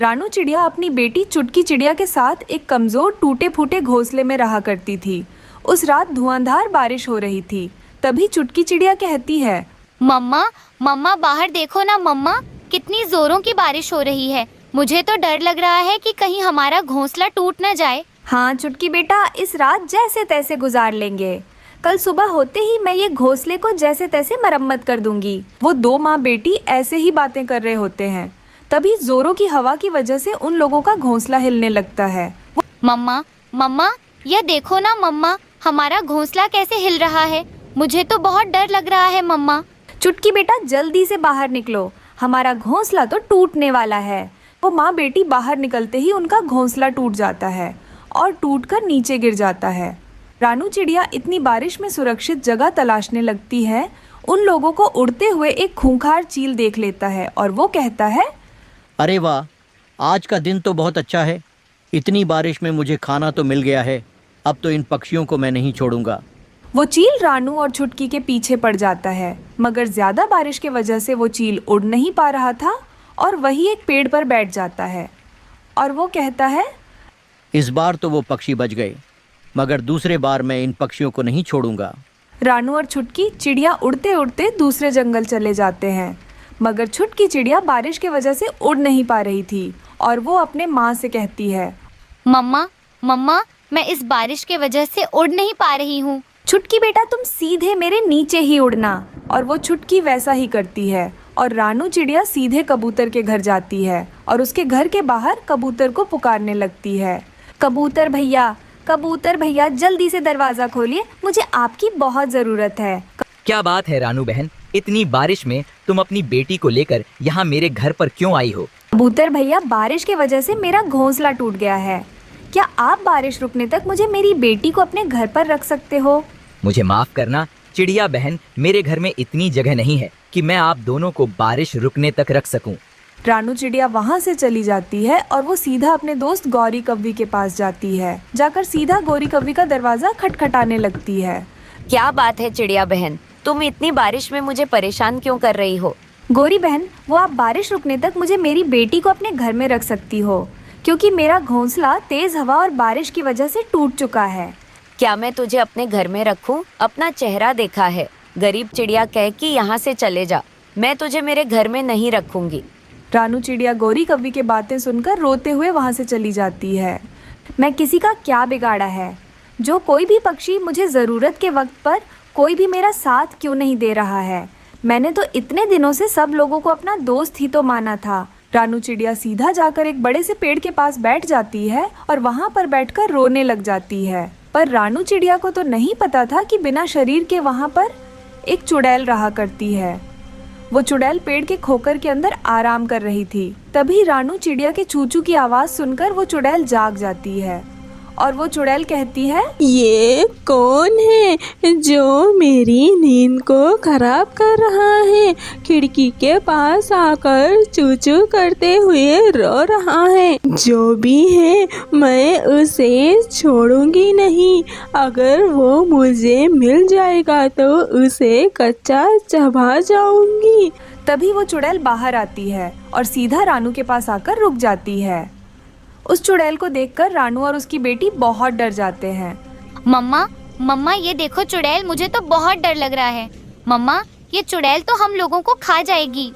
रानू चिड़िया अपनी बेटी चुटकी चिड़िया के साथ एक कमजोर टूटे फूटे घोंसले में रहा करती थी। उस रात धुआंधार बारिश हो रही थी। तभी चुटकी चिड़िया कहती है, मम्मा मम्मा बाहर देखो ना मम्मा, कितनी जोरों की बारिश हो रही है। मुझे तो डर लग रहा है कि कहीं हमारा घोंसला टूट न जाए। हाँ चुटकी बेटा, इस रात जैसे तैसे गुजार लेंगे। कल सुबह होते ही मैं ये घोंसले को जैसे तैसे मरम्मत कर दूंगी। वो दो माँ बेटी ऐसे ही बातें कर रहे होते हैं। तभी जोरों की हवा की वजह से उन लोगों का घोंसला हिलने लगता है। मम्मा मम्मा यह देखो ना मम्मा, हमारा घोंसला कैसे हिल रहा है। मुझे तो बहुत डर लग रहा है मम्मा। चुटकी बेटा, जल्दी से बाहर निकलो, हमारा घोंसला तो टूटने वाला है। वो माँ बेटी बाहर निकलते ही उनका घोंसला टूट जाता है और टूटकर नीचे गिर जाता है। रानू चिड़िया इतनी बारिश में सुरक्षित जगह तलाशने लगती है। उन लोगों को उड़ते हुए एक खूंखार चील देख लेता है और वो कहता है, अरे वाह, आज का दिन तो बहुत अच्छा है। इतनी बारिश में मुझे खाना तो मिल गया है। अब तो इन पक्षियों को मैं नहीं छोड़ूंगा। वो चील रानू और छुटकी के पीछे पड़ जाता है, मगर ज्यादा बारिश की वजह से वो चील उड़ नहीं पा रहा था और वही एक पेड़ पर बैठ जाता है और वो कहता है, इस बार तो वो पक्षी बच गए, मगर दूसरे बार मैं इन पक्षियों को नहीं छोड़ूंगा। रानू और छुटकी चिड़िया उड़ते उड़ते दूसरे जंगल चले जाते हैं, मगर छुटकी चिड़िया बारिश की वजह से उड़ नहीं पा रही थी और वो अपने माँ से कहती है, मम्मा मम्मा मैं इस बारिश के वजह से उड़ नहीं पा रही हूँ। छुटकी बेटा, तुम सीधे मेरे नीचे ही उड़ना। और वो छुटकी वैसा ही करती है और रानू चिड़िया सीधे कबूतर के घर जाती है और उसके घर के बाहर कबूतर को पुकारने लगती है, कबूतर भैया जल्दी से दरवाज़ा खोलिए, मुझे आपकी बहुत ज़रूरत है। क्या बात है रानू बहन, इतनी बारिश में तुम अपनी बेटी को लेकर यहाँ मेरे घर पर क्यों आई हो? कबूतर भैया, बारिश की वजह से मेरा घोंसला टूट गया है। क्या आप बारिश रुकने तक मुझे मेरी बेटी को अपने घर पर रख सकते हो? मुझे माफ करना चिड़िया बहन, मेरे घर में इतनी जगह नहीं है कि मैं आप दोनों को बारिश रुकने तक रख सकूं। रानू चिड़िया वहाँ से चली जाती है और वो सीधा अपने दोस्त गौरी कव्वी के पास जाती है। जाकर सीधा गौरी कव्वी का दरवाज़ा खटखटाने लगती है। क्या बात है चिड़िया बहन, तुम इतनी बारिश में मुझे परेशान क्यों कर रही हो? गौरी बहन, वो आप बारिश रुकने तक मुझे मेरी बेटी को अपने घर में रख सकती हो, क्योंकि मेरा घोंसला तेज हवा और बारिश की वजह से टूट चुका है। क्या मैं तुझे अपने घर में रखूं? अपना चेहरा देखा है। गरीब चिड़िया कह कि यहाँ से चले जा, मैं तुझे मेरे घर में नहीं रखूंगी। रानू चिड़िया गौरी कव्वी की बातें सुनकर रोते हुए वहाँ से चली जाती है। मैं किसी का क्या बिगाड़ा है? जो कोई भी पक्षी मुझे ज़रूरत के वक्त पर कोई भी मेरा साथ क्यों नहीं दे रहा है? मैंने तो इतने दिनों से सब लोगों को अपना दोस्त ही तो माना था। रानू चिड़िया सीधा जाकर एक बड़े से पेड़ के पास बैठ जाती है और वहाँ पर बैठकर रोने लग जाती है। पर रानू चिड़िया को तो नहीं पता था कि बिना शरीर के वहाँ पर एक चुड़ैल रहा करती है। वो चुड़ैल पेड़ के खोकर के अंदर आराम कर रही थी। तभी रानू चिड़िया के चूचू की आवाज़ सुनकर वो चुड़ैल जाग जाती है और वो चुड़ैल कहती है, ये कौन है जो मेरी नींद को खराब कर रहा है? खिड़की के पास आकर चूचू करते हुए रो रहा है। जो भी है मैं उसे छोड़ूंगी नहीं। अगर वो मुझे मिल जाएगा तो उसे कच्चा चबा जाऊंगी। तभी वो चुड़ैल बाहर आती है और सीधा रानू के पास आकर रुक जाती है। उस चुड़ैल को देखकर रानू और उसकी बेटी बहुत डर जाते हैं। मम्मा ये देखो चुड़ैल, मुझे तो बहुत डर लग रहा है। मम्मा ये चुड़ैल तो हम लोगों को खा जाएगी।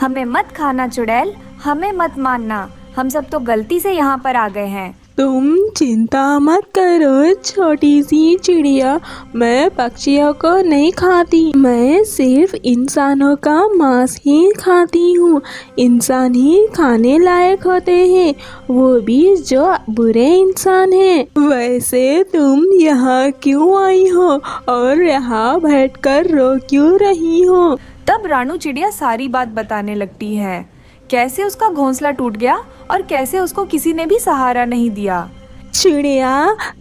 हमें मत खाना चुड़ैल, हमें मत मारना, हम सब तो गलती से यहाँ पर आ गए हैं। तुम चिंता मत करो छोटी सी चिड़िया, मैं पक्षियों को नहीं खाती। मैं सिर्फ इंसानों का मांस ही खाती हूँ। इंसान ही खाने लायक होते हैं, वो भी जो बुरे इंसान हैं। वैसे तुम यहाँ क्यों आई हो और यहाँ बैठकर रो क्यों रही हो? तब रानू चिड़िया सारी बात बताने लगती है, कैसे उसका घोंसला टूट गया और कैसे उसको किसी ने भी सहारा नहीं दिया। चिड़िया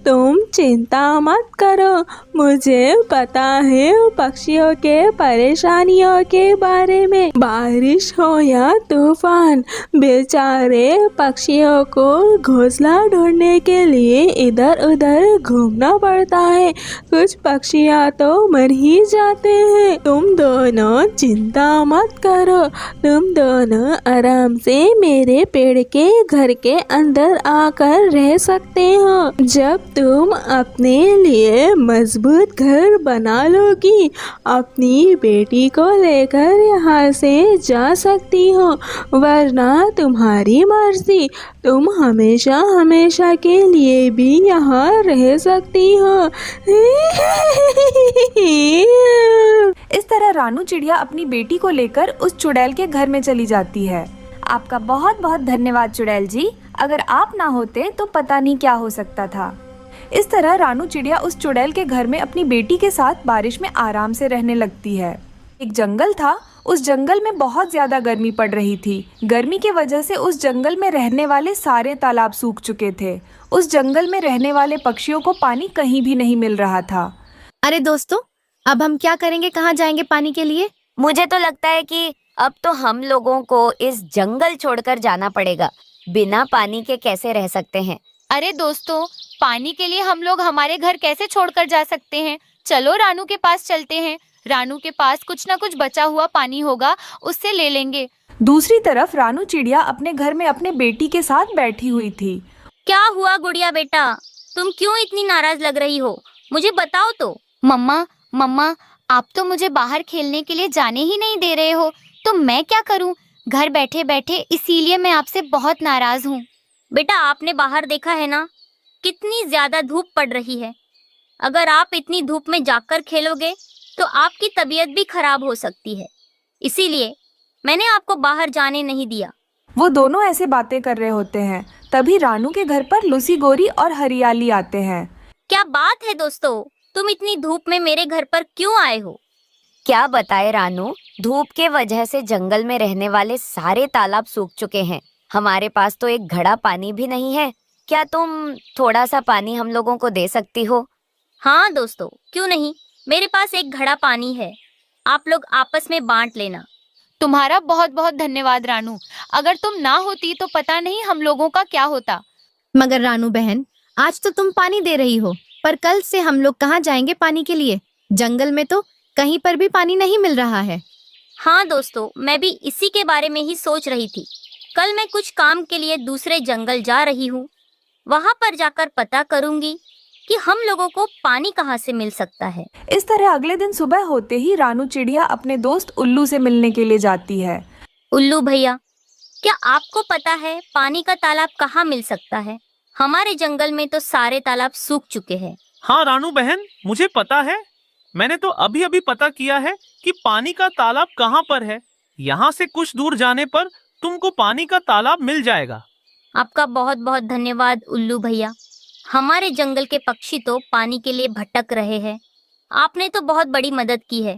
तुम चिंता मत करो, मुझे पता है पक्षियों के परेशानियों के बारे में। बारिश हो या तूफान, बेचारे पक्षियों को घोंसला ढूंढने के लिए इधर उधर घूमना पड़ता है। कुछ पक्षियाँ तो मर ही जाते हैं। तुम दोनों चिंता मत करो, तुम दोनों आराम से मेरे पेड़ के घर के अंदर आकर रह सकते हो। जब तुम अपने लिए मजबूत घर बना लोगी, अपनी बेटी को लेकर यहाँ से जा सकती हो, वरना तुम्हारी मर्जी, तुम हमेशा हमेशा के लिए भी यहाँ रह सकती हो। इस तरह रानू चिड़िया अपनी बेटी को लेकर उस चुड़ैल के घर में चली जाती है। आपका बहुत बहुत धन्यवाद चुड़ैल जी, अगर आप ना होते तो पता नहीं क्या हो सकता था। इस तरह रानू चिड़िया उस चुड़ैल के घर में अपनी बेटी के साथ बारिश में आराम से रहने लगती है। एक जंगल था, उस जंगल में बहुत ज्यादा गर्मी पड़ रही थी। गर्मी की वजह से उस जंगल में रहने वाले सारे तालाब सूख चुके थे। उस जंगल में रहने वाले पक्षियों को पानी कहीं भी नहीं मिल रहा था। अरे दोस्तों, अब हम क्या करेंगे, कहाँ जाएंगे पानी के लिए? मुझे तो लगता है कि अब तो हम लोगों को इस जंगल छोड़कर जाना पड़ेगा। बिना पानी के कैसे रह सकते हैं? अरे दोस्तों, पानी के लिए हम लोग हमारे घर कैसे छोड़कर जा सकते हैं? चलो रानू के पास चलते हैं। रानू के पास कुछ ना कुछ बचा हुआ पानी होगा, उससे ले लेंगे। दूसरी तरफ रानू चिड़िया अपने घर में अपने बेटी के साथ बैठी हुई थी। क्या हुआ गुड़िया बेटा, तुम क्यों इतनी नाराज लग रही हो? मुझे बताओ तो। मम्मा, आप तो मुझे बाहर खेलने के लिए जाने ही नहीं दे रहे हो, तो मैं क्या करूं? घर बैठे बैठे, इसीलिए मैं आपसे बहुत नाराज हूँ। बेटा, आपने बाहर देखा है ना, कितनी ज्यादा धूप पड़ रही है। अगर आप इतनी धूप में जाकर खेलोगे तो आपकी तबीयत भी खराब हो सकती है, इसीलिए मैंने आपको बाहर जाने नहीं दिया। वो दोनों ऐसे बातें कर रहे होते हैं, तभी रानू के घर पर लूसी, गोरी और हरियाली आते हैं। क्या बात है दोस्तों, तुम इतनी धूप में मेरे घर पर क्यों आए हो? क्या बताए रानू, धूप के वजह से जंगल में रहने वाले सारे तालाब सूख चुके हैं। हमारे पास तो एक घड़ा पानी भी नहीं है। क्या तुम थोड़ा सा पानी हम लोगों को दे सकती हो? हाँ दोस्तों, क्यों नहीं, मेरे पास एक घड़ा पानी है, आप लोग आपस में बांट लेना। तुम्हारा बहुत बहुत धन्यवाद रानू, अगर तुम ना होती तो पता नहीं हम लोगों का क्या होता। मगर रानू बहन, आज तो तुम पानी दे रही हो, पर कल से हम लोग कहाँ जाएंगे पानी के लिए? जंगल में तो कहीं पर भी पानी नहीं मिल रहा है। हाँ दोस्तों, मैं भी इसी के बारे में ही सोच रही थी। कल मैं कुछ काम के लिए दूसरे जंगल जा रही हूँ, वहाँ पर जाकर पता करूँगी कि हम लोगों को पानी कहाँ से मिल सकता है। इस तरह अगले दिन सुबह होते ही रानू चिड़िया अपने दोस्त उल्लू से मिलने के लिए जाती है। उल्लू भैया, क्या आपको पता है पानी का तालाब कहाँ मिल सकता है? हमारे जंगल में तो सारे तालाब सूख चुके हैं। हाँ रानू बहन, मुझे पता है। मैंने तो अभी अभी पता किया है कि पानी का तालाब कहाँ पर है। यहाँ से कुछ दूर जाने पर तुमको पानी का तालाब मिल जाएगा। आपका बहुत बहुत धन्यवाद उल्लू भैया। हमारे जंगल के पक्षी तो पानी के लिए भटक रहे हैं, आपने तो बहुत बड़ी मदद की है।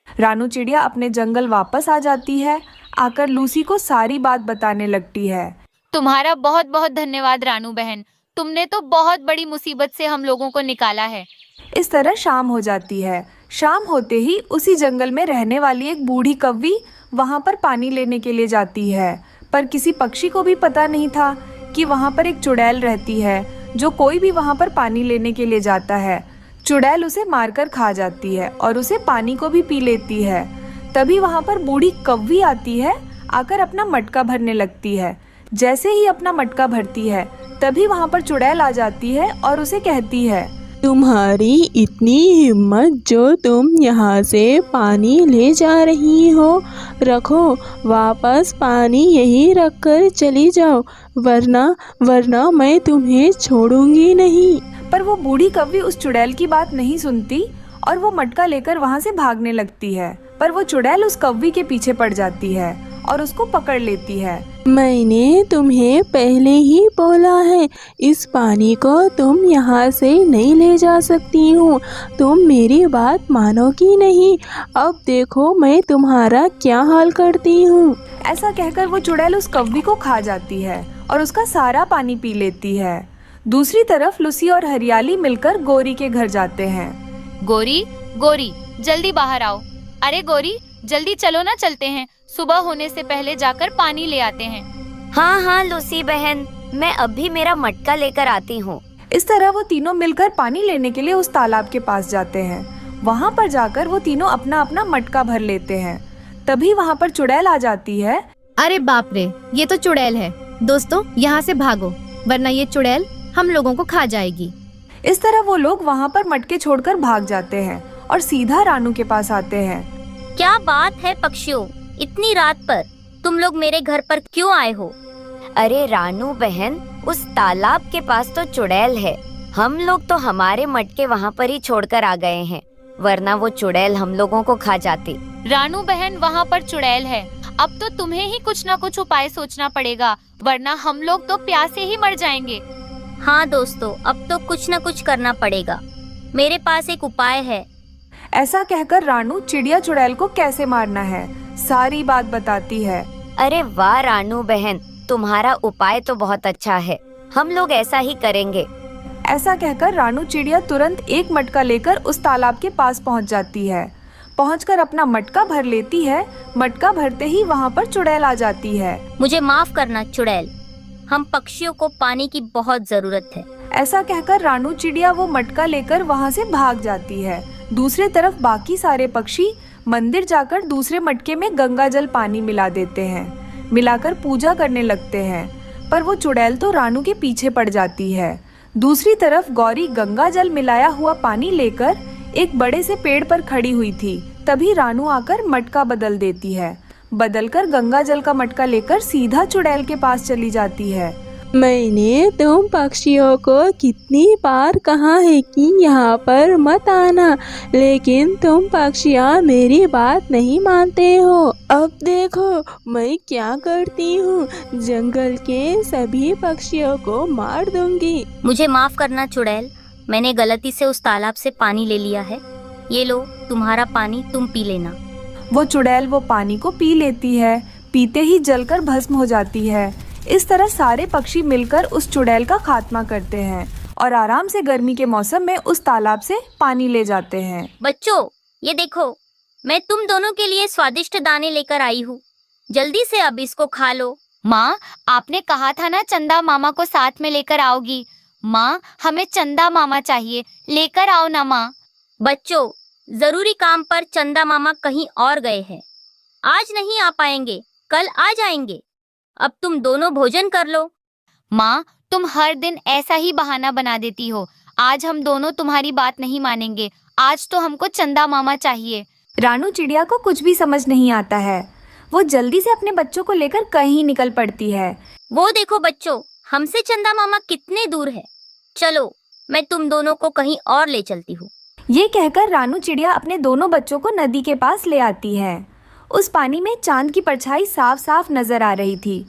रानू चिड़िया अपने जंगल वापस आ जाती है, आकर लूसी को सारी बात बताने लगती है। तुम्हारा बहुत बहुत धन्यवाद रानू बहन, तुमने तो बहुत बड़ी मुसीबत से हम लोगों को निकाला है। इस तरह शाम हो जाती है। शाम होते ही उसी जंगल में रहने वाली एक बूढ़ी कौवी वहाँ पर पानी लेने के लिए जाती है, पर किसी पक्षी को भी पता नहीं था कि वहाँ पर एक चुड़ैल रहती है जो कोई भी वहाँ पर पानी लेने के लिए जाता है। चुड़ैल उसे मारकर खा जाती है और उसे पानी को भी पी लेती है। तभी वहाँ पर बूढ़ी कौवी आती है, आकर अपना मटका भरने लगती है। जैसे ही अपना मटका भरती है, तभी वहाँ पर चुड़ैल आ जाती है और उसे कहती है, तुम्हारी इतनी हिम्मत जो तुम यहाँ से पानी ले जा रही हो, रखो, वापस पानी यहीं रखकर चली जाओ, वरना मैं तुम्हें छोड़ूंगी नहीं। पर वो बूढ़ी कौवी उस चुड़ैल की बात नहीं सुनती और वो मटका लेकर वहाँ से भागने लगती है। पर वो चुड़ैल उस कौवी के पीछे पड़ जाती है और उसको पकड़ लेती है। मैंने तुम्हें पहले ही बोला है, इस पानी को तुम यहाँ से नहीं ले जा सकती हूँ। तुम मेरी बात मानोगी नहीं। अब देखो मैं तुम्हारा क्या हाल करती हूँ। ऐसा कहकर वो चुड़ैल उस कौवी को खा जाती है और उसका सारा पानी पी लेती है। दूसरी तरफ लूसी और हरियाली मिलकर गोरी के घर जाते हैं। गोरी, गोरी, जल्दी बाहर आओ। अरे गोरी, जल्दी चलो ना, चलते हैं। सुबह होने से पहले जाकर पानी ले आते हैं। हाँ हाँ लूसी बहन, मैं अभी मेरा मटका लेकर आती हूँ। इस तरह वो तीनों मिलकर पानी लेने के लिए उस तालाब के पास जाते हैं। वहाँ पर जाकर वो तीनों अपना अपना मटका भर लेते हैं। तभी वहाँ पर चुड़ैल आ जाती है। अरे बाप रे, ये तो चुड़ैल है। दोस्तों, यहाँ से भागो, वरना ये चुड़ैल हम लोगों को खा जाएगी। इस तरह वो लोग वहाँ पर मटके छोड़कर भाग जाते हैं और सीधा रानू के पास आते हैं। क्या बात है पक्षियों, इतनी रात पर तुम लोग मेरे घर पर क्यों आए हो? अरे रानू बहन, उस तालाब के पास तो चुड़ैल है। हम लोग तो हमारे मटके वहाँ पर ही छोड़कर आ गए हैं, वरना वो चुड़ैल हम लोगों को खा जाती। रानू बहन, वहाँ पर चुड़ैल है। अब तो तुम्हें ही कुछ ना कुछ उपाय सोचना पड़ेगा, वरना हम लोग तो प्यासे ही मर जाएंगे। हाँ दोस्तों, अब तो कुछ न कुछ करना पड़ेगा। मेरे पास एक उपाय है। ऐसा कहकर रानू चिड़िया चुड़ैल को कैसे मारना है सारी बात बताती है। अरे वाह रानू बहन, तुम्हारा उपाय तो बहुत अच्छा है। हम लोग ऐसा ही करेंगे। ऐसा कहकर रानू चिड़िया तुरंत एक मटका लेकर उस तालाब के पास पहुंच जाती है। पहुंचकर अपना मटका भर लेती है। मटका भरते ही वहां पर चुड़ैल आ जाती है। मुझे माफ करना चुड़ैल, हम पक्षियों को पानी की बहुत जरूरत है। ऐसा कहकर रानू चिड़िया वो मटका लेकर वहां से भाग जाती है। दूसरे तरफ बाकी सारे पक्षी मंदिर जाकर दूसरे मटके में गंगा जल पानी मिला देते हैं। मिलाकर पूजा करने लगते हैं, पर वो चुड़ैल तो रानू के पीछे पड़ जाती है। दूसरी तरफ गौरी गंगा जल मिलाया हुआ पानी लेकर एक बड़े से पेड़ पर खड़ी हुई थी। तभी रानू आकर मटका बदल देती है। बदलकर गंगा जल का मटका लेकर सीधा चुड़ैल के पास चली जाती है। मैंने तुम पक्षियों को कितनी बार कहा है कि यहाँ पर मत आना, लेकिन तुम पक्षियाँ मेरी बात नहीं मानते हो। अब देखो मैं क्या करती हूँ, जंगल के सभी पक्षियों को मार दूंगी। मुझे माफ करना चुड़ैल, मैंने गलती से उस तालाब से पानी ले लिया है। ये लो तुम्हारा पानी, तुम पी लेना। वो चुड़ैल वो पानी को पी लेती है। पीते ही जलकर भस्म हो जाती है। इस तरह सारे पक्षी मिलकर उस चुड़ैल का खात्मा करते हैं और आराम से गर्मी के मौसम में उस तालाब से पानी ले जाते हैं। बच्चों, ये देखो, मैं तुम दोनों के लिए स्वादिष्ट दाने लेकर आई हूँ। जल्दी से अब इसको खा लो। माँ, आपने कहा था ना चंदा मामा को साथ में लेकर आओगी। माँ, हमें चंदा मामा चाहिए, लेकर आओ ना माँ। बच्चों, जरूरी काम पर चंदा मामा कहीं और गए हैं। आज नहीं आ पाएंगे, कल आ जाएंगे। अब तुम दोनों भोजन कर लो। माँ, तुम हर दिन ऐसा ही बहाना बना देती हो। आज हम दोनों तुम्हारी बात नहीं मानेंगे। आज तो हमको चंदा मामा चाहिए। रानू चिड़िया को कुछ भी समझ नहीं आता है। वो जल्दी से अपने बच्चों को लेकर कहीं निकल पड़ती है। वो देखो बच्चों, हमसे चंदा मामा कितने दूर है। चलो, मैं तुम दोनों को कहीं और ले चलती हूँ। ये कहकर रानू चिड़िया अपने दोनों बच्चों को नदी के पास ले आती है। उस पानी में चांद की परछाई साफ साफ नजर आ रही थी,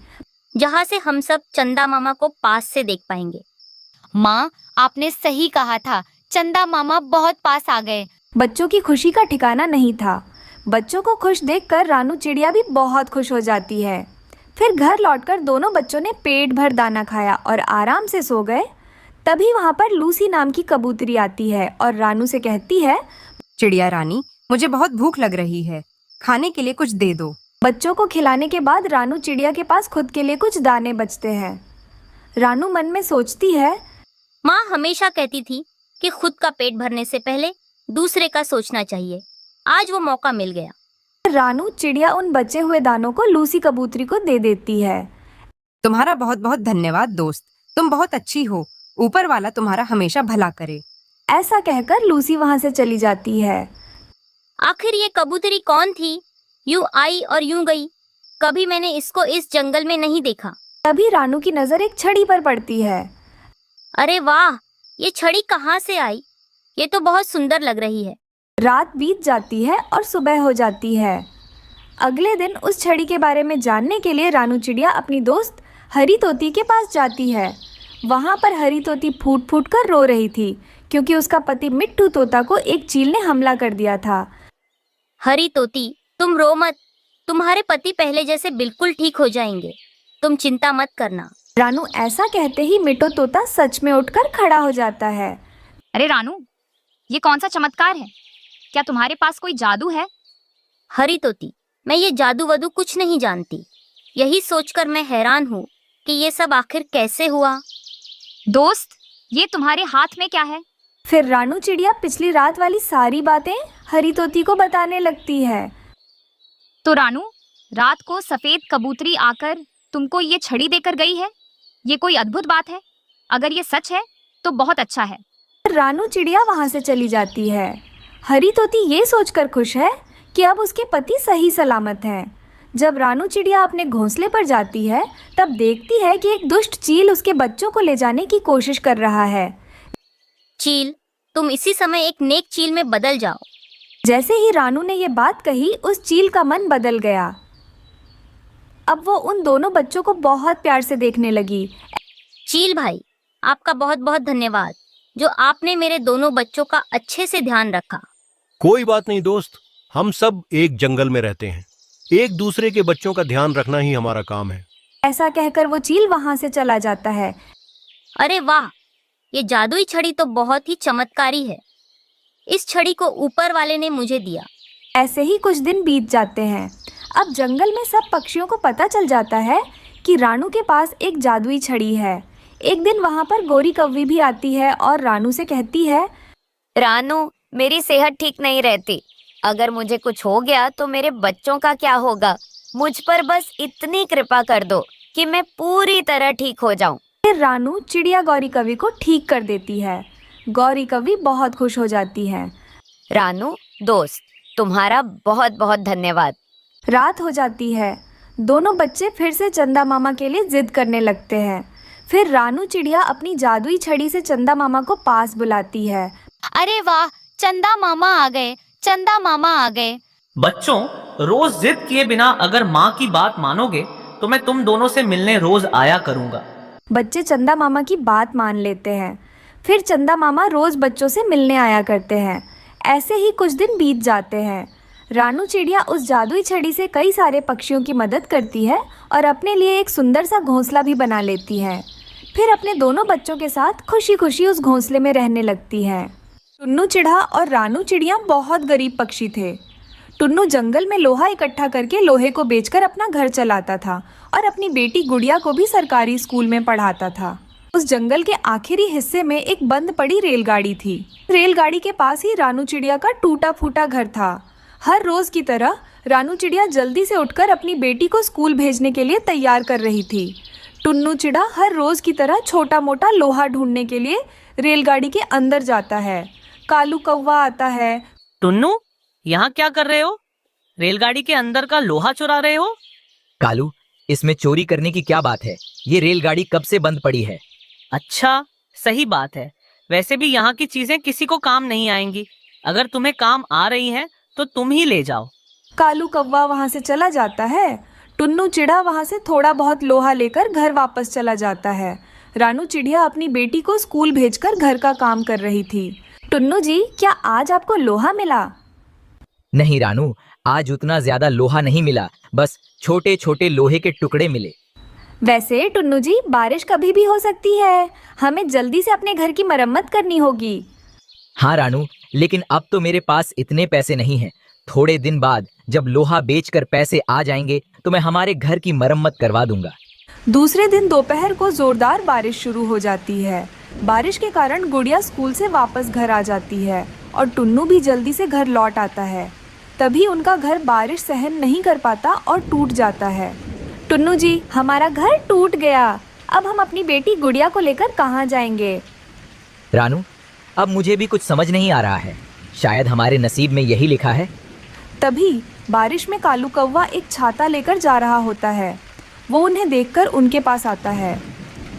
जहाँ से हम सब चंदा मामा को पास से देख पाएंगे। माँ, आपने सही कहा था, चंदा मामा बहुत पास आ गए। बच्चों की खुशी का ठिकाना नहीं था। बच्चों को खुश देखकर रानू चिड़िया भी बहुत खुश हो जाती है। फिर घर लौटकर दोनों बच्चों ने पेट भर दाना खाया और आराम से सो गए। तभी वहाँ पर लूसी नाम की कबूतरी आती है और रानू से कहती है, चिड़िया रानी, मुझे बहुत भूख लग रही है, खाने के लिए कुछ दे दो। बच्चों को खिलाने के बाद रानू चिड़िया के पास खुद के लिए कुछ दाने बचते हैं। रानू मन में सोचती है, माँ हमेशा कहती थी कि खुद का पेट भरने से पहले दूसरे का सोचना चाहिए। आज वो मौका मिल गया। रानू चिड़िया उन बचे हुए दानों को लूसी कबूतरी को दे देती है। तुम्हारा बहुत बहुत धन्यवाद दोस्त, तुम बहुत अच्छी हो। ऊपर वाला तुम्हारा हमेशा भला करे। ऐसा कहकर लूसी वहाँ से चली जाती है। आखिर ये कबूतरी कौन थी? यूं आई और यूं गई। कभी मैंने इसको इस जंगल में नहीं देखा। तभी रानू की नजर एक छड़ी पर पड़ती है। अरे वाह, ये छड़ी कहाँ से आई? ये तो बहुत सुंदर लग रही है। रात बीत जाती है और सुबह हो जाती है। अगले दिन उस छड़ी के बारे में जानने के लिए रानू चिड़िया अपनी दोस्त हरी तोती के पास जाती है। वहाँ पर हरी तोती फूट फूट कर रो रही थी, क्योंकि उसका पति मिट्ठू तोता को एक चील ने हमला कर दिया था। हरी तोती, तुम रो मत, तुम्हारे पति पहले जैसे बिल्कुल ठीक हो जाएंगे। तुम चिंता मत करना। रानू ऐसा कहते ही मिट्टू तोता सच में उठकर खड़ा हो जाता है। अरे रानू, ये कौन सा चमत्कार है? क्या तुम्हारे पास कोई जादू है? हरी तोती, मैं ये जादू वदू कुछ नहीं जानती। यही सोचकर मैं हैरान हूँ कि ये सब आखिर कैसे हुआ। दोस्त, ये तुम्हारे हाथ में क्या है? फिर रानू चिड़िया पिछली रात वाली सारी बातें हरी तोती को बताने लगती है। तो रानू, रात को सफेद कबूतरी आकर तुमको ये छड़ी देकर गई है। ये कोई अद्भुत बात है। अगर ये सच है तो बहुत अच्छा है। रानू चिड़िया वहां से चली जाती है। हरी तोती ये सोचकर खुश है कि अब उसके पति सही सलामत हैं। जब रानू चिड़िया अपने घोंसले पर जाती है तब देखती है कि एक दुष्ट चील उसके बच्चों को ले जाने की कोशिश कर रहा है। चील, तुम इसी समय एक नेक चील में बदल जाओ। जैसे ही रानू ने ये बात कही, उस चील का मन बदल गया। अब वो उन दोनों बच्चों को बहुत प्यार से देखने लगी। चील भाई, आपका बहुत बहुत धन्यवाद जो आपने मेरे दोनों बच्चों का अच्छे से ध्यान रखा। कोई बात नहीं दोस्त, हम सब एक जंगल में रहते हैं। एक दूसरे के बच्चों का ध्यान रखना ही हमारा काम है। ऐसा कहकर वो चील वहां से चला जाता है। अरे वाह, ये जादुई छड़ी तो बहुत ही चमत्कारी है। इस छड़ी को ऊपर वाले ने मुझे दिया। ऐसे ही कुछ दिन बीत जाते हैं। अब जंगल में सब पक्षियों को पता चल जाता है कि रानू के पास एक जादुई छड़ी है। एक दिन वहाँ पर गोरी कौवी भी आती है और रानू से कहती है, रानू, मेरी सेहत ठीक नहीं रहती। अगर मुझे कुछ हो गया तो मेरे बच्चों का क्या होगा? मुझ पर बस इतनी कृपा कर दो कि मैं पूरी तरह ठीक हो जाऊं। फिर रानू चिड़िया गौरी कवि को ठीक कर देती है। गौरी कवि बहुत खुश हो जाती है। रानू दोस्त, तुम्हारा बहुत बहुत धन्यवाद। रात हो जाती है। दोनों बच्चे फिर से चंदा मामा के लिए जिद करने लगते हैं। फिर रानू चिड़िया अपनी जादुई छड़ी से चंदा मामा को पास बुलाती है। अरे वाह, चंदा मामा आ गए, चंदा मामा आ गए। बच्चों, रोज जिद किए बिना अगर माँ की बात मानोगे तो मैं तुम दोनों से मिलने रोज आया करूँगा। बच्चे चंदा मामा की बात मान लेते हैं। फिर चंदा मामा रोज बच्चों से मिलने आया करते हैं। ऐसे ही कुछ दिन बीत जाते हैं। रानू चिड़िया उस जादुई छड़ी से कई सारे पक्षियों की मदद करती है और अपने लिए एक सुंदर सा घोंसला भी बना लेती है। फिर अपने दोनों बच्चों के साथ खुशी खुशी उस घोंसले में रहने लगती है। टुन्नू चिढ़ा और रानू चिड़िया बहुत गरीब पक्षी थे। टुन्नू जंगल में लोहा इकट्ठा करके लोहे को बेचकर अपना घर चलाता था और अपनी बेटी गुड़िया को भी सरकारी स्कूल में पढ़ाता था। उस जंगल के आखिरी हिस्से में एक बंद पड़ी रेलगाड़ी थी। रेलगाड़ी के पास ही रानू चिड़िया का टूटा फूटा घर था। हर रोज की तरह रानू चिड़िया जल्दी से उठकर अपनी बेटी को स्कूल भेजने के लिए तैयार कर रही थी। टुन्नू चिड़ा हर रोज की तरह छोटा मोटा लोहा ढूंढने के लिए रेलगाड़ी के अंदर जाता है। कालू कौवा आता है। टुन्नू, यहाँ क्या कर रहे हो? रेलगाड़ी के अंदर का लोहा चुरा रहे हो? कालू, इसमें चोरी करने की क्या बात है? ये रेलगाड़ी कब से बंद पड़ी है? अच्छा, सही बात है। वैसे भी यहाँ की चीजें किसी को काम नहीं आएंगी। अगर तुम्हें काम आ रही हैं तो तुम ही ले जाओ। कालू कौवा वहाँ से चला जाता है। टुन्नू चिड़ा वहाँ से थोड़ा बहुत लोहा लेकर घर वापस चला जाता है। रानू चिड़िया अपनी बेटी को स्कूल भेजकर घर का काम कर रही थी। टुन्नू जी, क्या आज आपको लोहा मिला? नहीं रानू, आज उतना ज्यादा लोहा नहीं मिला, बस छोटे छोटे लोहे के टुकड़े मिले। वैसे टुन्नू जी, बारिश कभी भी हो सकती है। हमें जल्दी से अपने घर की मरम्मत करनी होगी। हाँ रानू, लेकिन अब तो मेरे पास इतने पैसे नहीं हैं। थोड़े दिन बाद जब लोहा बेचकर पैसे आ जाएंगे तो मैं हमारे घर की मरम्मत करवा दूंगा। दूसरे दिन दोपहर को जोरदार बारिश शुरू हो जाती है। बारिश के कारण गुड़िया स्कूल से वापस घर आ जाती है और टुन्नू भी जल्दी से घर लौट आता है। तभी उनका घर बारिश सहन नहीं कर पाता और टूट जाता है। टुन्नू जी, हमारा घर टूट गया। अब हम अपनी बेटी गुड़िया को लेकर कहाँ जाएंगे? रानू, अब मुझे भी कुछ समझ नहीं आ रहा है। शायद हमारे नसीब में यही लिखा है। तभी बारिश में कालू कौवा एक छाता लेकर जा रहा होता है। वो उन्हें देखकर उनके पास आता है।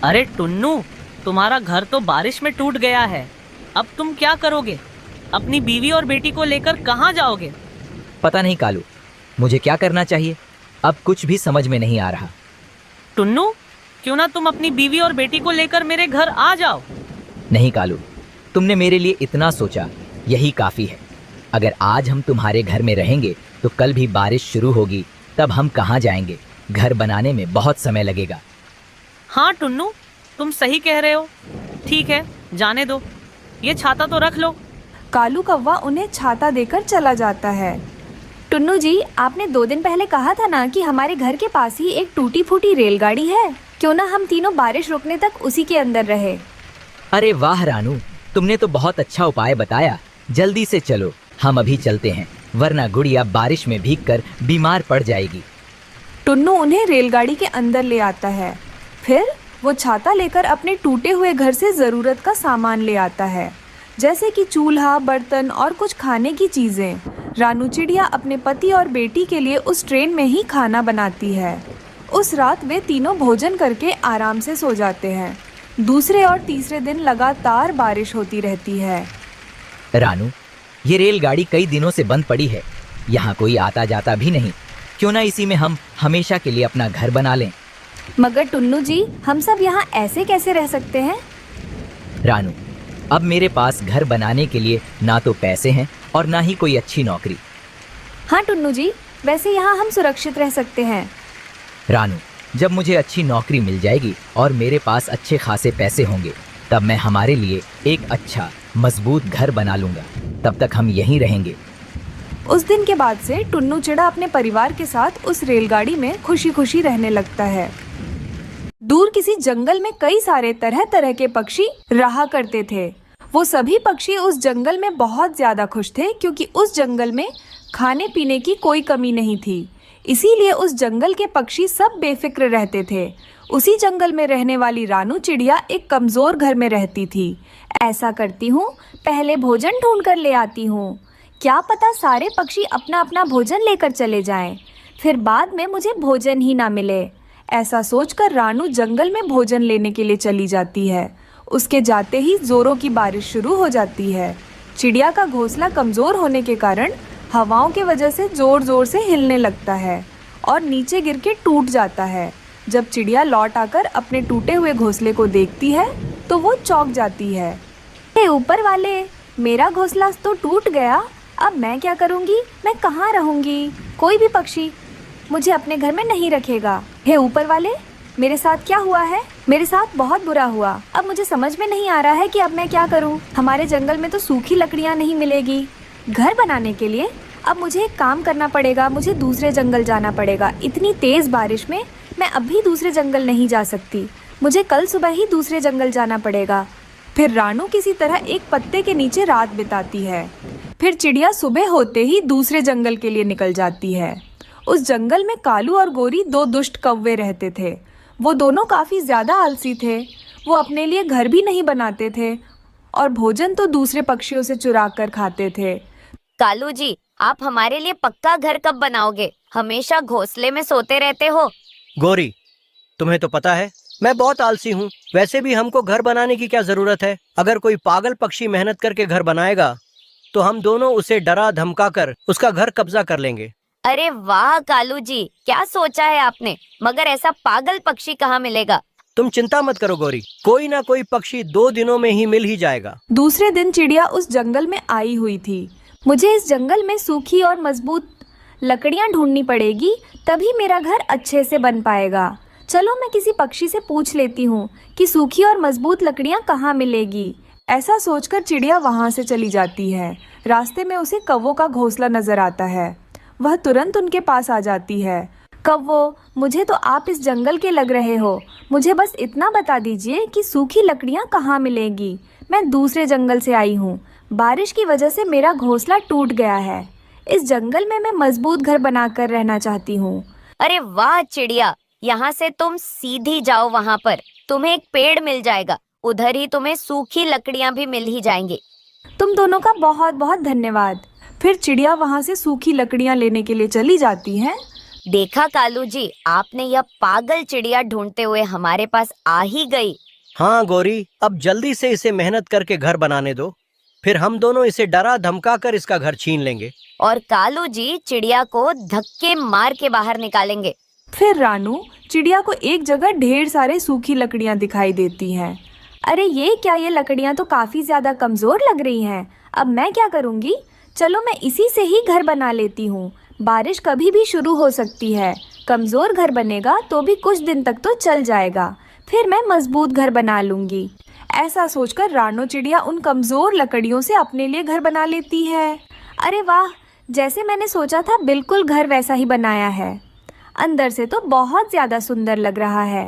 अरे टुन्नू, तुम्हारा घर तो बारिश में टूट गया है। अब तुम क्या करोगे? अपनी बीवी और बेटी को लेकर कहाँ जाओगे? पता नहीं कालू, मुझे क्या करना चाहिए, अब कुछ भी समझ में नहीं आ रहा। टुन्नू, क्यों ना तुम अपनी बीवी और बेटी को लेकर मेरे घर आ जाओ। नहीं कालू, तुमने मेरे लिए इतना सोचा, यही काफी है। अगर आज हम तुम्हारे घर में रहेंगे तो कल भी बारिश शुरू होगी, तब हम कहाँ जाएंगे? घर बनाने में बहुत समय लगेगा। हाँ टुन्नू, तुम सही कह रहे हो। ठीक है, जाने दो, ये छाता तो रख लो। कालू कौवा उन्हें छाता देकर चला जाता है। टुन्नू जी, आपने 2 दिन पहले कहा था ना कि हमारे घर के पास ही एक टूटी फूटी रेलगाड़ी है। क्यों ना हम तीनों बारिश रुकने तक उसी के अंदर रहे। अरे वाह रानू, तुमने तो बहुत अच्छा उपाय बताया। जल्दी से चलो, हम अभी चलते हैं, वरना गुड़िया बारिश में भीगकर बीमार पड़ जाएगी। टुन्नू उन्हें रेलगाड़ी के अंदर ले आता है। फिर वो छाता लेकर अपने टूटे हुए घर से ज़रूरत का सामान ले आता है, जैसे कि चूल्हा, बर्तन और कुछ खाने की चीज़ें। रानू चिड़िया अपने पति और बेटी के लिए उस ट्रेन में ही खाना बनाती है। उस रात वे तीनों भोजन करके आराम से सो जाते हैं। दूसरे और तीसरे दिन लगातार बारिश होती रहती है। रानू, ये रेलगाड़ी कई दिनों से बंद पड़ी है, यहाँ कोई आता जाता भी नहीं। क्यों ना इसी में हम हमेशा के लिए अपना घर बना लें। मगर टुन्नू जी, हम सब यहाँ ऐसे कैसे रह सकते हैं? रानू, अब मेरे पास घर बनाने के लिए ना तो पैसे हैं और ना ही कोई अच्छी नौकरी। हाँ टुन्नू जी, वैसे यहाँ हम सुरक्षित रह सकते हैं। रानू, जब मुझे अच्छी नौकरी मिल जाएगी और मेरे पास अच्छे खासे पैसे होंगे, तब मैं हमारे लिए एक अच्छा मजबूत घर बना लूंगा। तब तक हम यहीं रहेंगे। उस दिन के बाद से टुन्नू चिड़ा अपने परिवार के साथ उस रेलगाड़ी में खुशी खुशी रहने लगता है। दूर किसी जंगल में कई सारे तरह तरह के पक्षी रहा करते थे। वो सभी पक्षी उस जंगल में बहुत ज़्यादा खुश थे, क्योंकि उस जंगल में खाने पीने की कोई कमी नहीं थी। इसीलिए उस जंगल के पक्षी सब बेफिक्र रहते थे। उसी जंगल में रहने वाली रानू चिड़िया एक कमज़ोर घर में रहती थी। ऐसा करती हूँ, पहले भोजन ढूंढ कर ले आती हूँ। क्या पता सारे पक्षी अपना अपना भोजन लेकर चले जाएं, फिर बाद में मुझे भोजन ही ना मिले। ऐसा सोचकर रानू जंगल में भोजन लेने के लिए चली जाती है। उसके जाते ही ज़ोरों की बारिश शुरू हो जाती है। चिड़िया का घोंसला कमज़ोर होने के कारण हवाओं की वजह से ज़ोर ज़ोर से हिलने लगता है और नीचे गिर के टूट जाता है। जब चिड़िया लौट आकर अपने टूटे हुए घोंसले को देखती है तो वो चौंक जाती है। हे ऊपर वाले, मेरा घोंसला तो टूट गया, अब मैं क्या करूँगी? मैं कहाँ रहूँगी? कोई भी पक्षी मुझे अपने घर में नहीं रखेगा। हे ऊपर वाले, मेरे साथ क्या हुआ है? मेरे साथ बहुत बुरा हुआ। अब मुझे समझ में नहीं आ रहा है कि अब मैं क्या करूं। हमारे जंगल में तो सूखी लकड़ियां नहीं मिलेगी। घर बनाने के लिए अब मुझे एक काम करना पड़ेगा, मुझे दूसरे जंगल जाना पड़ेगा। इतनी तेज़ बारिश में मैं अभी दूसरे जंगल नहीं जा सकती। मुझे कल सुबह ही दूसरे जंगल जाना पड़ेगा। फिर रानू किसी तरह एक पत्ते के नीचे रात बिताती है। फिर चिड़िया सुबह होते ही दूसरे जंगल के लिए निकल जाती है। उस जंगल में कालू और गोरी 2 दुष्ट कौवे रहते थे। वो दोनों काफ़ी ज़्यादा आलसी थे। वो अपने लिए घर भी नहीं बनाते थे और भोजन तो दूसरे पक्षियों से चुरा कर खाते थे। कालू जी, आप हमारे लिए पक्का घर कब बनाओगे? हमेशा घोंसले में सोते रहते हो। गोरी, तुम्हें तो पता है मैं बहुत आलसी हूँ। वैसे भी हमको घर बनाने की क्या जरूरत है? अगर कोई पागल पक्षी मेहनत करके घर बनाएगा तो हम दोनों उसे डरा धमका कर उसका घर कब्जा कर लेंगे। अरे वाह कालू जी, क्या सोचा है आपने? मगर ऐसा पागल पक्षी कहाँ मिलेगा? तुम चिंता मत करो गोरी, कोई ना कोई पक्षी 2 दिनों में ही मिल ही जाएगा। दूसरे दिन चिड़िया उस जंगल में आई हुई थी। मुझे इस जंगल में सूखी और मजबूत लकड़ियाँ ढूंढनी पड़ेगी, तभी मेरा घर अच्छे से बन पाएगा। चलो मैं किसी पक्षी से पूछ लेती हूँ कि सूखी और मजबूत लकड़ियाँ कहाँ मिलेगी। ऐसा सोचकर चिड़िया वहाँ से चली जाती है। रास्ते में उसे कौवों का घोंसला नजर आता है। वह तुरंत उनके पास आ जाती है। कौवो, मुझे तो आप इस जंगल के लग रहे हो। मुझे बस इतना बता दीजिए कि सूखी लकड़ियाँ कहाँ मिलेगी। मैं दूसरे जंगल से आई हूँ। बारिश की वजह से मेरा घोंसला टूट गया है। इस जंगल में मैं मजबूत घर बनाकर रहना चाहती हूँ। अरे वाह चिड़िया, यहाँ से तुम सीधी जाओ, वहाँ पर तुम्हें एक पेड़ मिल जाएगा। उधर ही तुम्हें सूखी लकड़ियाँ भी मिल ही जाएंगी। तुम दोनों का बहुत बहुत धन्यवाद। फिर चिड़िया वहाँ से सूखी लकड़ियाँ लेने के लिए चली जाती है। देखा कालू जी, आपने यह पागल चिड़िया ढूंढते हुए हमारे पास आ ही गई। हाँ गोरी, अब जल्दी से इसे मेहनत करके घर बनाने दो, फिर हम दोनों इसे डरा धमका कर इसका घर छीन लेंगे। और कालू जी चिड़िया को धक्के मार के बाहर निकालेंगे। फिर रानू चिड़िया को एक जगह ढेर सारे सूखी लकड़ियाँ दिखाई देती हैं। अरे ये क्या, ये लकड़ियाँ तो काफ़ी ज़्यादा कमज़ोर लग रही हैं। अब मैं क्या करूँगी? चलो मैं इसी से ही घर बना लेती हूँ। बारिश कभी भी शुरू हो सकती है। कमज़ोर घर बनेगा तो भी कुछ दिन तक तो चल जाएगा। फिर मैं मजबूत घर बना लूंगी। ऐसा सोचकर रानू चिड़िया उन कमजोर लकड़ियों से अपने लिए घर बना लेती है। अरे वाह, जैसे मैंने सोचा था बिल्कुल घर वैसा ही बनाया है। अंदर से तो बहुत ज्यादा सुंदर लग रहा है।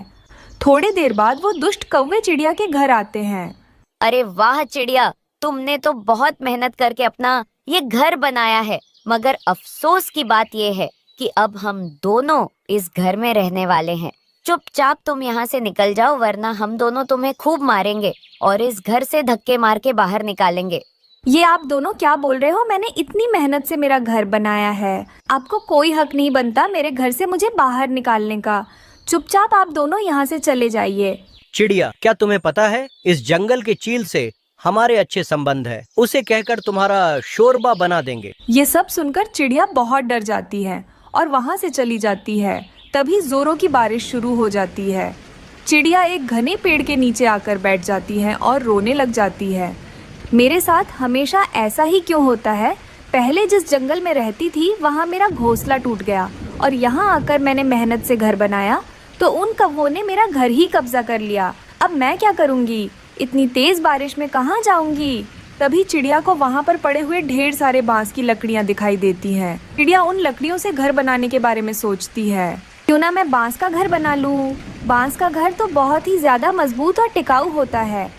थोड़ी देर बाद वो दुष्ट कौवे चिड़िया के घर आते हैं। अरे वाह चिड़िया, तुमने तो बहुत मेहनत करके अपना ये घर बनाया है, मगर अफसोस की बात ये है कि अब हम दोनों इस घर में रहने वाले हैं। चुपचाप तुम यहाँ से निकल जाओ, वरना हम दोनों तुम्हें खूब मारेंगे और इस घर से धक्के मार के बाहर निकालेंगे। ये आप दोनों क्या बोल रहे हो? मैंने इतनी मेहनत से मेरा घर बनाया है। आपको कोई हक नहीं बनता मेरे घर से मुझे बाहर निकालने का। चुपचाप आप दोनों यहाँ से चले जाइए। चिड़िया, क्या तुम्हें पता है इस जंगल के चील से हमारे अच्छे संबंध है। उसे कहकर तुम्हारा शोरबा बना देंगे। ये सब सुनकर चिड़िया बहुत डर जाती है और वहाँ से चली जाती है। तभी जोरों की बारिश शुरू हो जाती है। चिड़िया एक घने पेड़ के नीचे आकर बैठ जाती है और रोने लग जाती है। मेरे साथ हमेशा ऐसा ही क्यों होता है? पहले जिस जंगल में रहती थी वहाँ मेरा घोंसला टूट गया और यहाँ आकर मैंने मेहनत से घर बनाया तो उन कौवों ने मेरा घर ही कब्जा कर लिया। अब मैं क्या करूँगी? इतनी तेज बारिश में कहाँ जाऊँगी? तभी चिड़िया को वहाँ पर पड़े हुए ढेर सारे बांस की लकड़ियाँ दिखाई देती हैं। चिड़िया उन लकड़ियों से घर बनाने के बारे में सोचती है। क्यों ना मैं बांस का घर बना लूँ। बांस का घर तो बहुत ही ज़्यादा मजबूत और टिकाऊ होता है।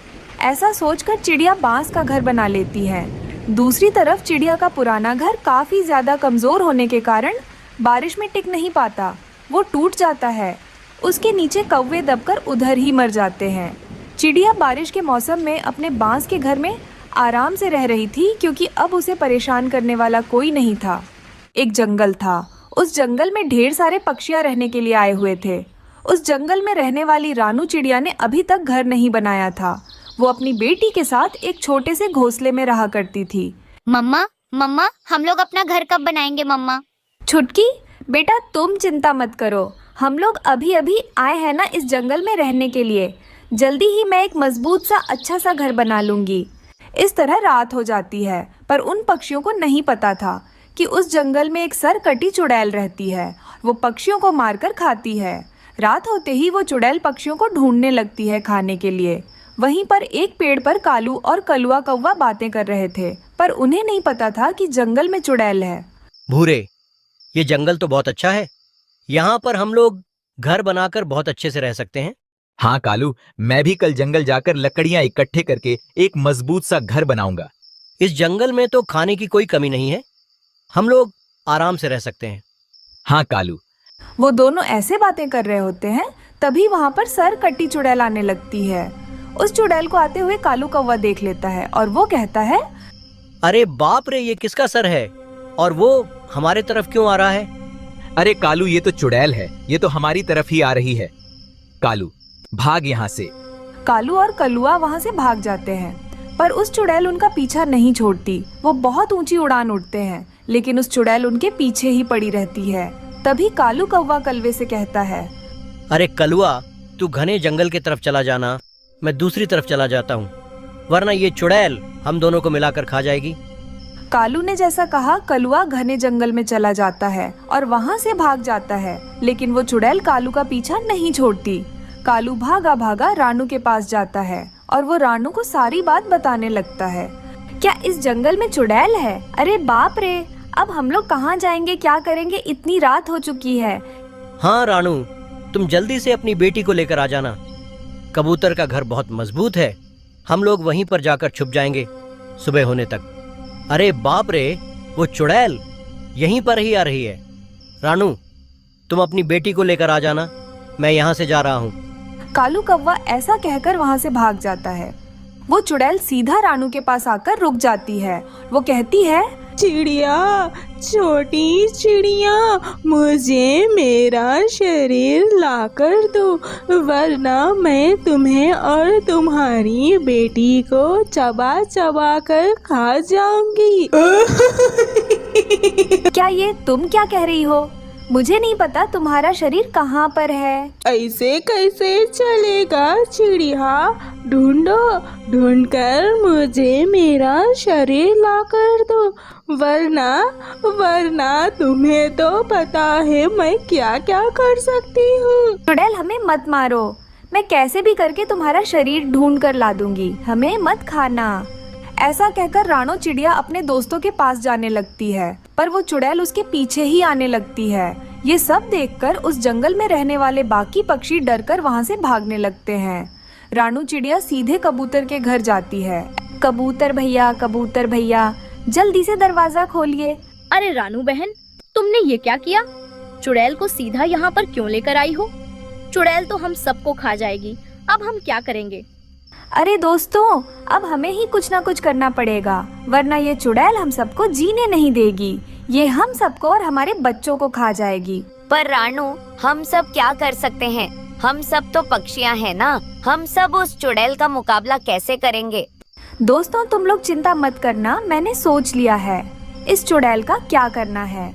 ऐसा सोचकर चिड़िया बांस का घर बना लेती है। दूसरी तरफ चिड़िया का पुराना घर काफ़ी ज़्यादा कमज़ोर होने के कारण बारिश में टिक नहीं पाता, वो टूट जाता है। उसके नीचे कौवे दबकर उधर ही मर जाते हैं। चिड़िया बारिश के मौसम में अपने बांस के घर में आराम से रह रही थी क्योंकि अब उसे परेशान करने वाला कोई नहीं था। एक जंगल था। उस जंगल में ढेर सारे पक्षियाँ रहने के लिए आए हुए थे। उस जंगल में रहने वाली रानू चिड़िया ने अभी तक घर नहीं बनाया था। वो अपनी बेटी के साथ एक छोटे से घोंसले में रहा करती थी। मम्मा मम्मा, हम लोग अपना घर कब बनाएंगे मम्मा? छुटकी, बेटा तुम चिंता मत करो। हम लोग अभी अभी आए हैं ना इस जंगल में रहने के लिए। जल्दी ही मैं एक मजबूत सा अच्छा सा घर बना लूँगी। इस तरह रात हो जाती है, पर उन पक्षियों को नहीं पता था कि उस जंगल में एक सरकटी चुड़ैल रहती है। वो पक्षियों को मारकर खाती है। रात होते ही वो चुड़ैल पक्षियों को ढूंढने लगती है खाने के लिए। वहीं पर एक पेड़ पर कालू और कलुआ कौवा बातें कर रहे थे, पर उन्हें नहीं पता था कि जंगल में चुड़ैल है। भूरे, ये जंगल तो बहुत अच्छा है। यहाँ पर हम लोग घर बनाकर बहुत अच्छे से रह सकते हैं। हाँ कालू, मैं भी कल जंगल जाकर लकड़ियां इकट्ठे करके एक मजबूत सा घर बनाऊंगा। इस जंगल में तो खाने की कोई कमी नहीं है। हम लोग आराम से रह सकते हैं। हाँ कालू। वो दोनों ऐसे बातें कर रहे होते हैं, तभी वहाँ पर सरकटी चुड़ैल आने लगती है। उस चुड़ैल को आते हुए कालू कौवा देख लेता है और वो कहता है, अरे बाप रे, ये किसका सर है और वो हमारे तरफ क्यों आ रहा है? अरे कालू, ये तो चुड़ैल है। ये तो हमारी तरफ ही आ रही है। कालू, भाग यहाँ से। कालू और कलुआ वहाँ से भाग जाते हैं, पर उस चुड़ैल उनका पीछा नहीं छोड़ती। वो बहुत ऊंची उड़ान उड़ते हैं, लेकिन उस चुड़ैल उनके पीछे ही पड़ी रहती है। तभी कालू कौवा कलवे से कहता है, अरे कलुआ, तू घने जंगल की तरफ चला जाना, मैं दूसरी तरफ चला जाता हूँ, वरना ये चुड़ैल हम दोनों को मिलाकर खा जाएगी। कालू ने जैसा कहा, कलुआ घने जंगल में चला जाता है और वहाँ से भाग जाता है, लेकिन वो चुड़ैल कालू का पीछा नहीं छोड़ती। कालू भागा भागा रानू के पास जाता है और वो रानू को सारी बात बताने लगता है। क्या इस जंगल में चुड़ैल है? अरे बाप रे, अब हम लोग कहाँ जाएंगे, क्या करेंगे? इतनी रात हो चुकी है। हाँ रानू, तुम जल्दी से अपनी बेटी को लेकर आ जाना। कबूतर का घर बहुत मजबूत है, हम लोग वहीं पर जाकर छुप जाएंगे सुबह होने तक। अरे बाप रे, वो चुड़ैल यहीं पर ही आ रही है। रानू, तुम अपनी बेटी को लेकर आ जाना, मैं यहाँ से जा रहा हूँ। कालू कौवा ऐसा कहकर वहाँ से भाग जाता है। वो चुड़ैल सीधा रानू के पास आकर रुक जाती है। वो कहती है, चिड़िया, छोटी चिड़िया, मुझे मेरा शरीर लाकर दो, वरना मैं तुम्हें और तुम्हारी बेटी को चबा चबा कर खा जाऊंगी। क्या ये तुम क्या कह रही हो? मुझे नहीं पता तुम्हारा शरीर कहाँ पर है। ऐसे कैसे चलेगा चिड़िया? ढूंढो, ढूंढकर मुझे मेरा शरीर ला कर दो, वरना तुम्हें तो पता है मैं क्या क्या कर सकती हूँ। चुड़ैल, हमें मत मारो। मैं कैसे भी करके तुम्हारा शरीर ढूंढ कर ला दूंगी, हमें मत खाना। ऐसा कहकर रानो चिड़िया अपने दोस्तों के पास जाने लगती है, पर वो चुड़ैल उसके पीछे ही आने लगती है। ये सब देखकर उस जंगल में रहने वाले बाकी पक्षी डरकर वहाँ से भागने लगते हैं। रानू चिड़िया सीधे कबूतर के घर जाती है। कबूतर भैया, जल्दी से दरवाजा खोलिए। अरे रानू बहन, तुमने ये क्या किया? चुड़ैल को सीधा यहाँ पर क्यों लेकर आई हो? चुड़ैल तो हम सबको खा जाएगी, अब हम क्या करेंगे? अरे दोस्तों, अब हमें ही कुछ ना कुछ करना पड़ेगा, वरना ये चुड़ैल हम सबको जीने नहीं देगी। ये हम सबको और हमारे बच्चों को खा जाएगी। पर रानू, हम सब क्या कर सकते हैं? हम सब तो पक्षियां हैं ना, हम सब उस चुड़ैल का मुकाबला कैसे करेंगे? दोस्तों, तुम लोग चिंता मत करना, मैंने सोच लिया है इस चुड़ैल का क्या करना है।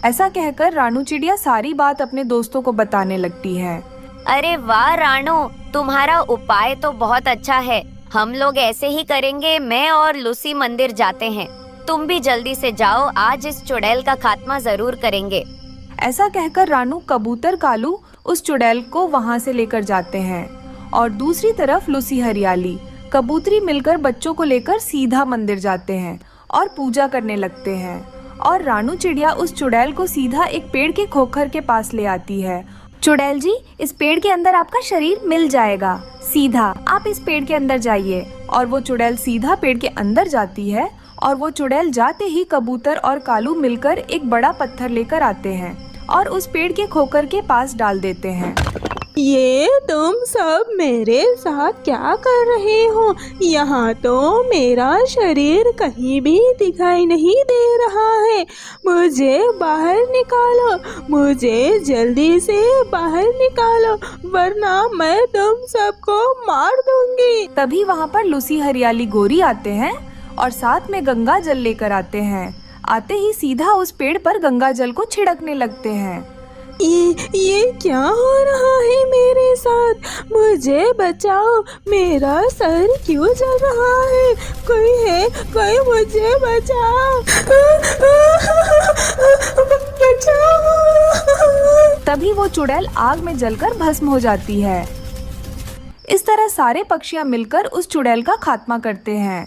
ऐसा कहकर रानू चिड़िया सारी बात अपने दोस्तों को बताने लगती है। अरे वाह रानू, तुम्हारा उपाय तो बहुत अच्छा है। हम लोग ऐसे ही करेंगे। मैं और लूसी मंदिर जाते हैं, तुम भी जल्दी से जाओ, आज इस चुड़ैल का खात्मा जरूर करेंगे। ऐसा कहकर रानू, कबूतर, कालू उस चुड़ैल को वहाँ से लेकर जाते हैं और दूसरी तरफ लूसी, हरियाली, कबूतरी मिलकर बच्चों को लेकर सीधा मंदिर जाते हैं और पूजा करने लगते हैं। और रानू चिड़िया उस चुड़ैल को सीधा एक पेड़ के खोखर के पास ले आती है। चुड़ैल जी, इस पेड़ के अंदर आपका शरीर मिल जाएगा, सीधा आप इस पेड़ के अंदर जाइए। और वो चुड़ैल सीधा पेड़ के अंदर जाती है और वो चुड़ैल जाते ही कबूतर और कालू मिलकर एक बड़ा पत्थर लेकर आते हैं और उस पेड़ के खोखर के पास डाल देते हैं। ये तुम सब मेरे साथ क्या कर रहे हो? यहाँ तो मेरा शरीर कहीं भी दिखाई नहीं दे रहा है। मुझे बाहर निकालो, मुझे जल्दी से बाहर निकालो, वरना मैं तुम सबको मार दूंगी। तभी वहाँ पर लूसी, हरियाली, गोरी आते हैं और साथ में गंगा जल लेकर आते हैं। आते ही सीधा उस पेड़ पर गंगा जल को छिड़कने लगते हैं। ये क्या हो रहा है मेरे साथ? मुझे बचाओ, मेरा सर क्यों जल रहा है? कोई है, कोई मुझे बचाओ, बचाओ। तभी वो चुड़ैल आग में जलकर भस्म हो जाती है। इस तरह सारे पक्षियां मिलकर उस चुड़ैल का खात्मा करते हैं।